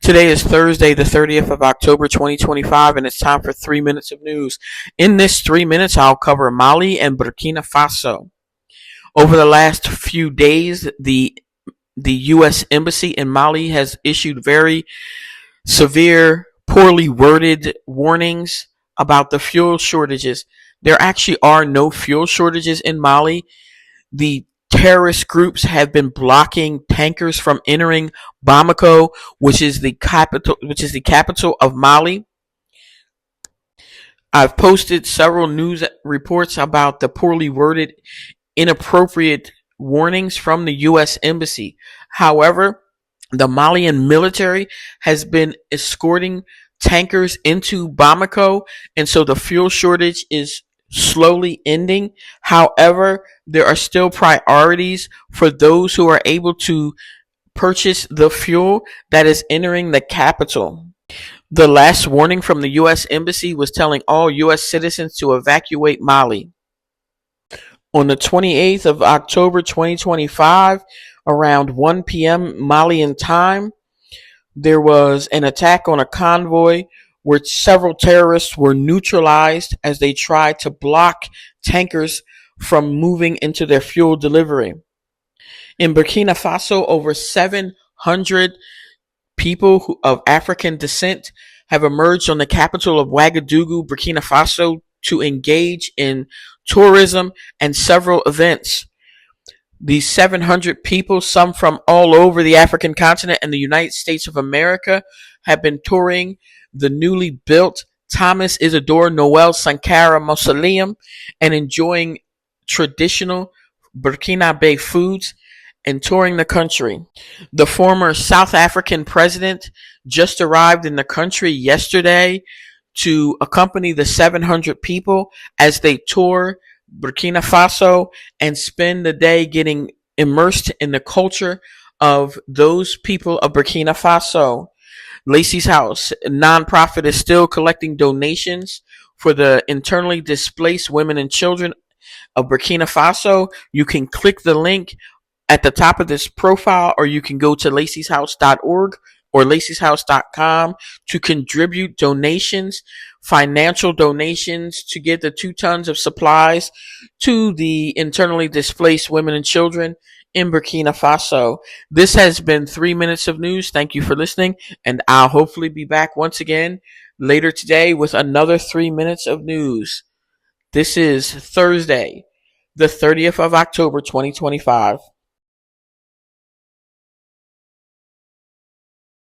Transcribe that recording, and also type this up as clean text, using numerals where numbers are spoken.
Today is Thursday, the 30th of October, 2025, and it's time for 3 minutes of news. In this 3 minutes, I'll cover Mali and Burkina Faso. Over the last few days, the U.S. Embassy in Mali has issued very severe, poorly worded warnings about the fuel shortages. There actually are no fuel shortages in Mali. The terrorist groups have been blocking tankers from entering Bamako, which is the capital of Mali. I've posted several news reports about the poorly worded, inappropriate warnings from the U.S. Embassy. However, the Malian military has been escorting tankers into Bamako, and so the fuel shortage is slowly ending. However, there are still priorities for those who are able to purchase the fuel that is entering the capital. The last warning from the U.S. Embassy was telling all U.S. citizens to evacuate Mali. On the 28th of October 2025, around 1 p.m. Malian time, there was an attack on a convoy where several terrorists were neutralized as they tried to block tankers from moving into their fuel delivery. In Burkina Faso, over 700 people of African descent have emerged on the capital of Ouagadougou, Burkina Faso, to engage in tourism and several events. These 700 people, some from all over the African continent and the United States of America, have been touring the newly built Thomas Isidore Noel Sankara Mausoleum and enjoying traditional Burkinabe foods and touring the country. The former South African president just arrived in the country yesterday to accompany the 700 people as they tour Burkina Faso and spend the day getting immersed in the culture of those people of Burkina Faso. Lacey's House, a nonprofit, is still collecting donations for the internally displaced women and children of Burkina Faso. You can click the link at the top of this profile, or you can go to lacyshouse.org or lacyshouse.com to contribute donations, financial donations, to get the 2 tons of supplies to the internally displaced women and children in Burkina Faso. This has been 3 minutes of news. Thank you for listening, and I'll hopefully be back once again later today with another 3 minutes of news. This is Thursday, the 30th of October, 2025.